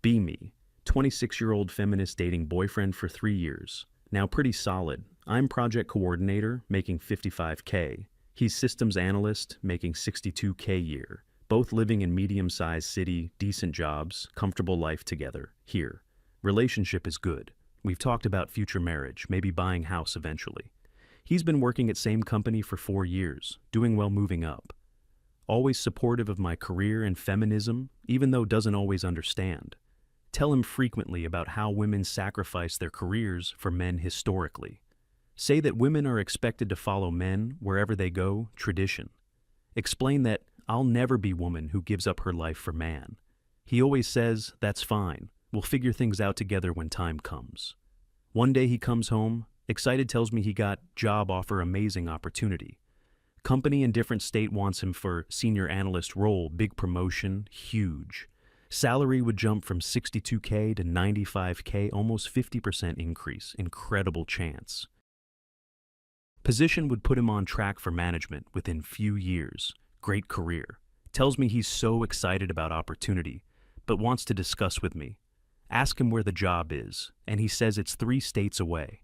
Be me. 26-year-old feminist dating boyfriend for 3 years. Now pretty solid. I'm project coordinator, making 55K. He's systems analyst, making 62K a year. Both living in medium-sized city, decent jobs, comfortable life together. Here. Relationship is good. We've talked about future marriage, maybe buying house eventually. He's been working at same company for 4 years, doing well moving up. Always supportive of my career and feminism, even though doesn't always understand. Tell him frequently about how women sacrifice their careers for men historically. Say that women are expected to follow men wherever they go, tradition. Explain that I'll never be woman who gives up her life for man. He always says, that's fine, we'll figure things out together when time comes. One day he comes home, excited tells me he got job offer, amazing opportunity. Company in different state wants him for senior analyst role, big promotion, huge. Salary would jump from 62K to 95K, almost 50% increase, incredible chance. Position would put him on track for management within few years, great career. Tells me he's so excited about opportunity, but wants to discuss with me. Ask him where the job is, and he says it's 3 states away.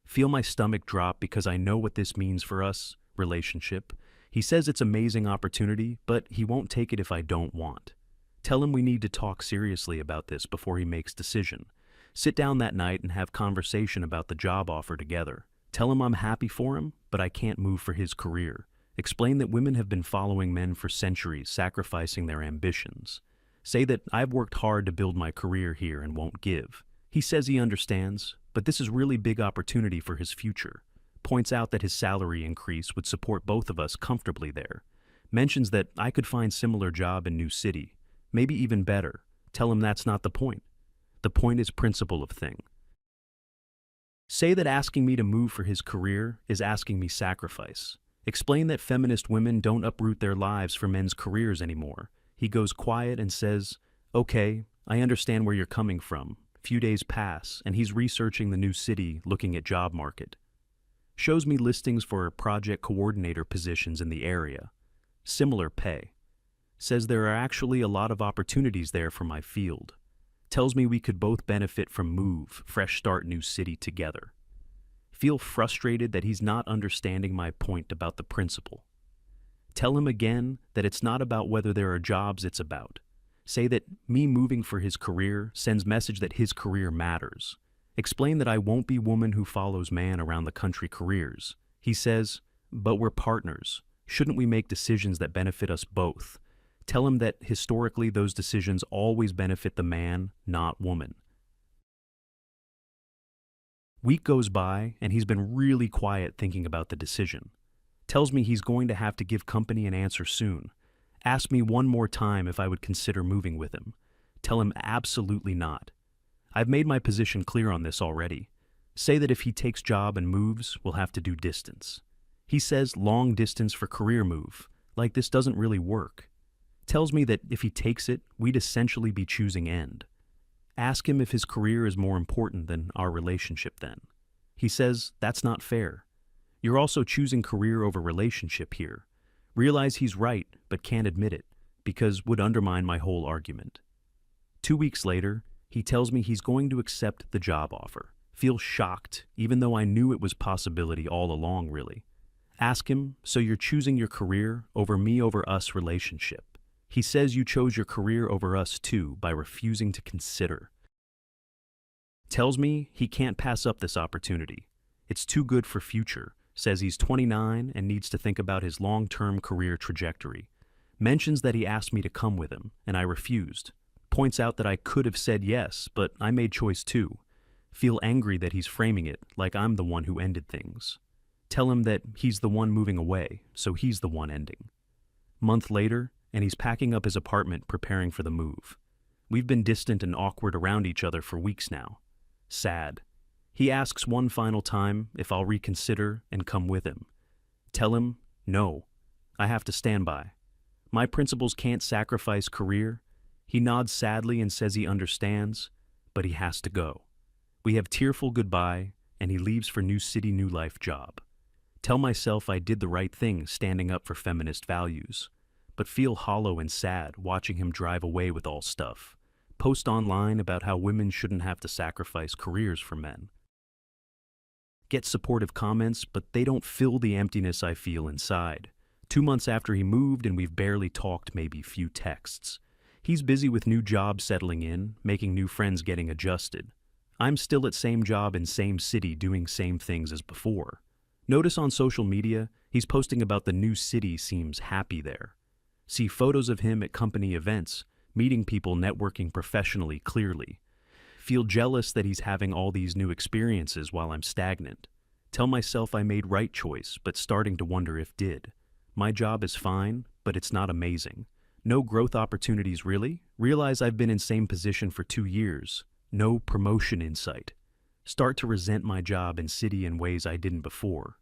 Feel my stomach drop because I know what this means for us, relationship. He says it's amazing opportunity, but he won't take it if I don't want. Tell him we need to talk seriously about this before he makes decision. Sit down that night and have conversation about the job offer together. Tell him I'm happy for him, but I can't move for his career. Explain that women have been following men for centuries, sacrificing their ambitions. Say that I've worked hard to build my career here and won't give. He says he understands, but this is really big opportunity for his future. Points out that his salary increase would support both of us comfortably there. Mentions that I could find similar job in new city. Maybe even better. Tell him that's not the point. The point is principle of thing. Say that asking me to move for his career is asking me sacrifice. Explain that feminist women don't uproot their lives for men's careers anymore. He goes quiet and says, okay, I understand where you're coming from. Few days pass, and he's researching the new city, looking at job market. Shows me listings for project coordinator positions in the area. Similar pay. Says there are actually a lot of opportunities there for my field. Tells me we could both benefit from move, fresh start new city together. Feel frustrated that he's not understanding my point about the principle. Tell him again that it's not about whether there are jobs, it's about. Say that me moving for his career sends message that his career matters. Explain that I won't be woman who follows man around the country careers. He says, but we're partners. Shouldn't we make decisions that benefit us both? Tell him that historically those decisions always benefit the man, not woman. Week goes by and he's been really quiet thinking about the decision. Tells me he's going to have to give company an answer soon. Ask me one more time if I would consider moving with him. Tell him absolutely not. I've made my position clear on this already. Say that if he takes job and moves, we'll have to do distance. He says long distance for career move, like this doesn't really work. Tells me that if he takes it, we'd essentially be choosing end. Ask him if his career is more important than our relationship then. He says that's not fair. You're also choosing career over relationship here. Realize he's right, but can't admit it, because would undermine my whole argument. 2 weeks later, he tells me he's going to accept the job offer. Feel shocked, even though I knew it was possibility all along, really. Ask him, so you're choosing your career over me over us relationship. He says you chose your career over us too by refusing to consider. Tells me he can't pass up this opportunity. It's too good for future. Says he's 29 and needs to think about his long-term career trajectory. Mentions that he asked me to come with him, and I refused. Points out that I could have said yes, but I made choice too. Feel angry that he's framing it like I'm the one who ended things. Tell him that he's the one moving away, so he's the one ending. Month later, and he's packing up his apartment preparing for the move. We've been distant and awkward around each other for weeks now. Sad. He asks one final time if I'll reconsider and come with him. Tell him, no, I have to stand by. My principles can't sacrifice career. He nods sadly and says he understands, but he has to go. We have tearful goodbye, and he leaves for new city, new life job. Tell myself I did the right thing standing up for feminist values, but feel hollow and sad watching him drive away with all stuff. post online about how women shouldn't have to sacrifice careers for men. Get supportive comments, but they don't fill the emptiness I feel inside. 2 months after he moved and we've barely talked, maybe few texts. He's busy with new jobs settling in, making new friends, getting adjusted. I'm still at same job in same city doing same things as before. Notice on social media, he's posting about the new city, seems happy there. See photos of him at company events, meeting people, networking professionally, clearly. Feel jealous that he's having all these new experiences while I'm stagnant. Tell myself I made right choice, but starting to wonder if did. My job is fine, but it's not amazing. No growth opportunities really. Realize I've been in same position for 2 years. No promotion in sight. Start to resent my job and city in ways I didn't before.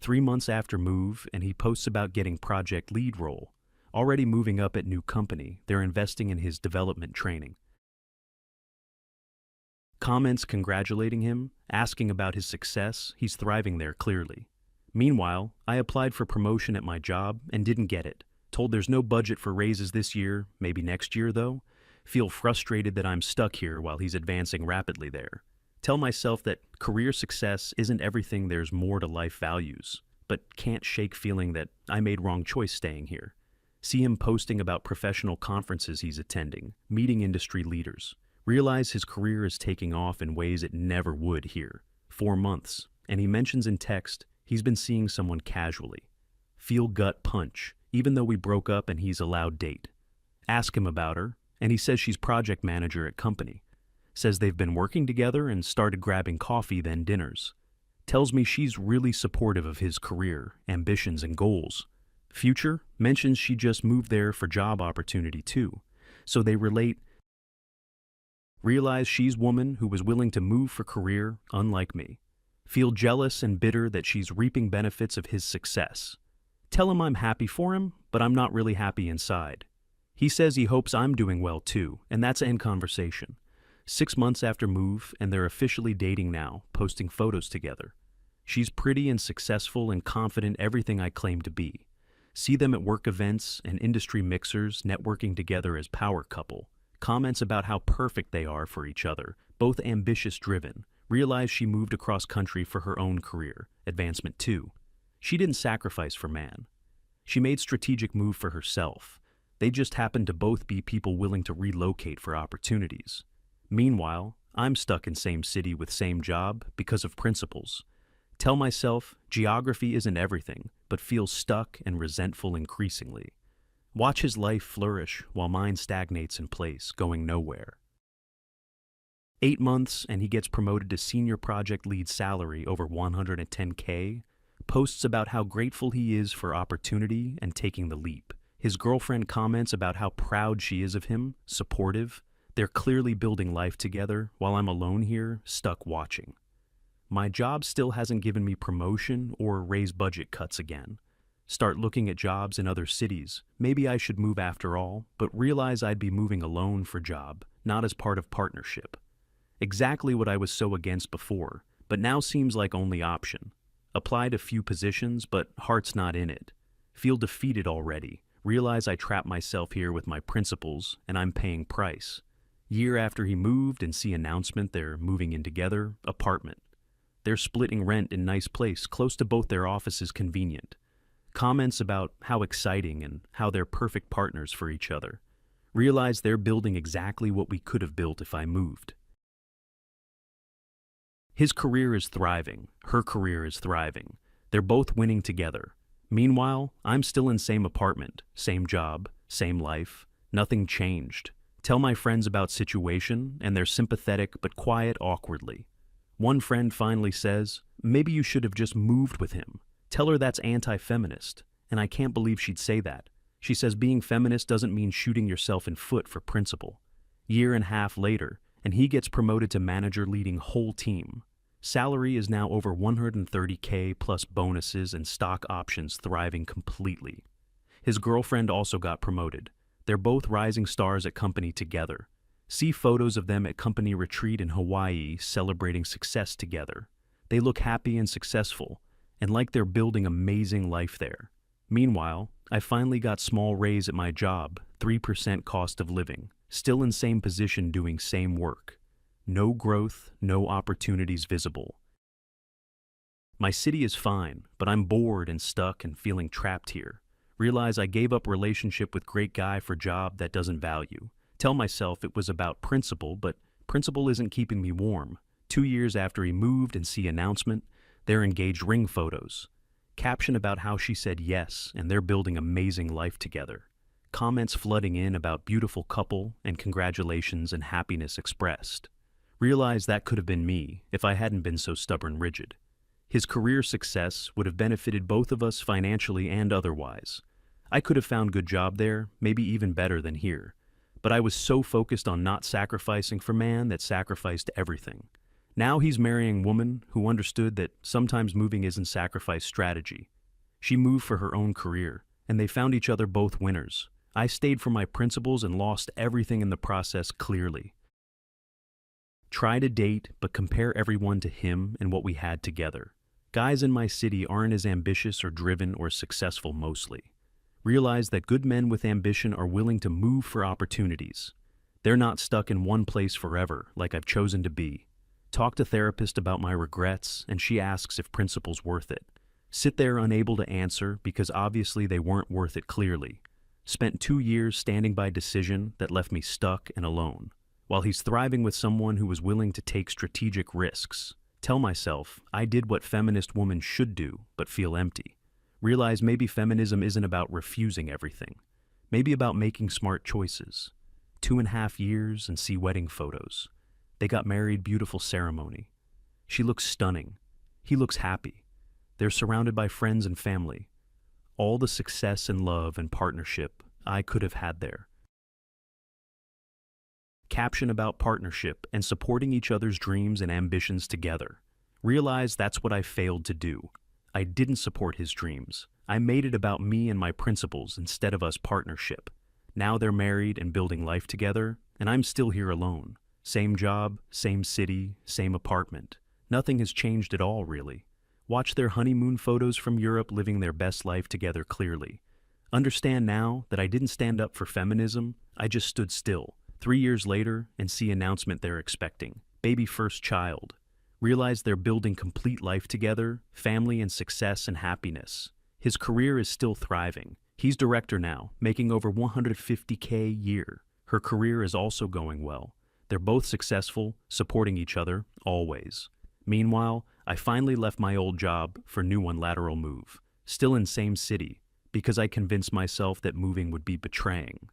3 months after move, and he posts about getting project lead role. Already moving up at new company, they're investing in his development training. Comments congratulating him, asking about his success, he's thriving there clearly. Meanwhile, I applied for promotion at my job and didn't get it. Told there's no budget for raises this year, maybe next year though. Feel frustrated that I'm stuck here while he's advancing rapidly there. Tell myself that career success isn't everything, there's more to life values, but can't shake feeling that I made wrong choice staying here. See him posting about professional conferences he's attending, meeting industry leaders. Realize his career is taking off in ways it never would here. 4 months, and he mentions in text he's been seeing someone casually. Feel gut punch, even though we broke up and he's allowed date. Ask him about her, and he says she's project manager at company. Says they've been working together and started grabbing coffee, then dinners. Tells me she's really supportive of his career, ambitions, and goals. Future mentions she just moved there for job opportunity too. So they relate. Realize she's woman who was willing to move for career, unlike me. Feel jealous and bitter that she's reaping benefits of his success. Tell him I'm happy for him, but I'm not really happy inside. He says he hopes I'm doing well too, and that's end conversation. 6 months after move, and they're officially dating now, posting photos together. She's pretty and successful and confident, everything I claim to be. See them at work events and industry mixers, networking together as power couple. Comments about how perfect they are for each other, both ambitious driven. Realize she moved across country for her own career, advancement too. She didn't sacrifice for man. She made strategic move for herself. They just happened to both be people willing to relocate for opportunities. Meanwhile, I'm stuck in same city with same job because of principles. Tell myself geography isn't everything, but feel stuck and resentful increasingly. Watch his life flourish while mine stagnates in place, going nowhere. 8 months and he gets promoted to senior project lead, salary over $110K. Posts about how grateful he is for opportunity and taking the leap. His girlfriend comments about how proud she is of him, supportive. They're clearly building life together while I'm alone here, stuck watching. My job still hasn't given me promotion or raise budget cuts again. Start looking at jobs in other cities. Maybe I should move after all, but realize I'd be moving alone for job, not as part of partnership. Exactly what I was so against before, but now seems like only option. Applied a few positions, but heart's not in it. Feel defeated already. Realize I trapped myself here with my principles, and I'm paying price. Year after he moved and see announcement they're moving in together, apartment. They're splitting rent in nice place, close to both their offices, convenient. Comments about how exciting and how they're perfect partners for each other. Realize they're building exactly what we could have built if I moved. His career is thriving, her career is thriving. They're both winning together. Meanwhile, I'm still in same apartment, same job, same life. Nothing changed. Tell my friends about situation, and they're sympathetic but quiet awkwardly. One friend finally says, maybe you should have just moved with him. Tell her that's anti-feminist, and I can't believe she'd say that. She says being feminist doesn't mean shooting yourself in foot for principle. Year and a half later, and he gets promoted to manager leading whole team. Salary is now over $130K plus bonuses and stock options, thriving completely. His girlfriend also got promoted. They're both rising stars at company together. See photos of them at company retreat in Hawaii celebrating success together. They look happy and successful, and like they're building amazing life there. Meanwhile, I finally got small raise at my job, 3% cost of living. still in same position doing same work. No growth, no opportunities visible. My city is fine, but I'm bored and stuck and feeling trapped here. Realize I gave up relationship with great guy for job that doesn't value. Tell myself it was about principle, but principle isn't keeping me warm. 2 years after he moved and see announcement, they're engaged ring photos. Caption about how she said yes and they're building amazing life together. Comments flooding in about beautiful couple and congratulations and happiness expressed. Realize that could have been me if I hadn't been so stubborn rigid. His career success would have benefited both of us financially and otherwise. I could have found good job there, maybe even better than here. But I was so focused on not sacrificing for man that sacrificed everything. Now he's marrying a woman who understood that sometimes moving isn't sacrifice strategy. She moved for her own career, and they found each other both winners. I stayed for my principles and lost everything in the process clearly. Try to date, but compare everyone to him and what we had together. Guys in my city aren't as ambitious or driven or successful mostly. Realize that good men with ambition are willing to move for opportunities. They're not stuck in one place forever, like I've chosen to be. Talk to therapist about my regrets, and she asks if principle's worth it. Sit there unable to answer because obviously they weren't worth it clearly. Spent 2 years standing by decision that left me stuck and alone. While he's thriving with someone who was willing to take strategic risks. Tell myself I did what feminist women should do, but feel empty. Realize maybe feminism isn't about refusing everything. Maybe about making smart choices. 2.5 years and see wedding photos. They got married, beautiful ceremony. She looks stunning. He looks happy. They're surrounded by friends and family. All the success and love and partnership I could have had there. Caption about partnership and supporting each other's dreams and ambitions together. Realize that's what I failed to do. I didn't support his dreams. I made it about me and my principles instead of us partnership. Now they're married and building life together, and I'm still here alone. Same job, same city, same apartment. Nothing has changed at all, really. Watch their honeymoon photos from Europe living their best life together clearly. Understand now that I didn't stand up for feminism, I just stood still. 3 years later, and see announcement they're expecting. Baby first child. Realize they're building complete life together, family and success and happiness. His career is still thriving. He's director now, making over $150K a year. Her career is also going well. They're both successful, supporting each other, always. Meanwhile, I finally left my old job for new one lateral move. Still in same city, because I convinced myself that moving would be betraying.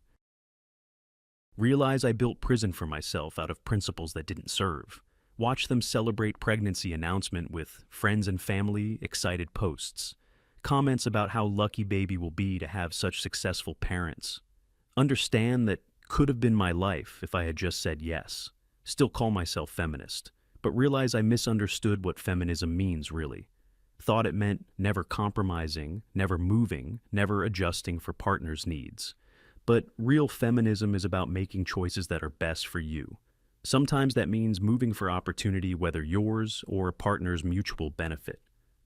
Realize I built prison for myself out of principles that didn't serve. Watch them celebrate pregnancy announcement with friends and family, excited posts. Comments about how lucky baby will be to have such successful parents. Understand that could have been my life if I had just said yes. Still call myself feminist, but realize I misunderstood what feminism means really. Thought it meant never compromising, never moving, never adjusting for partners' needs. But real feminism is about making choices that are best for you. Sometimes that means moving for opportunity, whether yours or a partner's mutual benefit.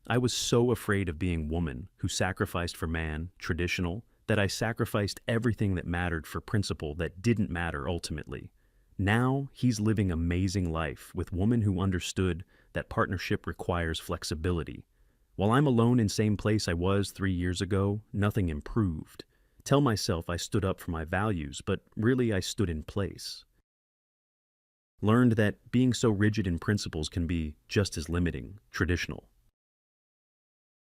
I was so afraid of being woman who sacrificed for man, traditional, that I sacrificed everything that mattered for principle that didn't matter ultimately. Now he's living amazing life with woman who understood that partnership requires flexibility. While I'm alone in same place I was 3 years ago, nothing improved. Tell myself I stood up for my values, but really I stood in place. Learned that being so rigid in principles can be just as limiting, traditional.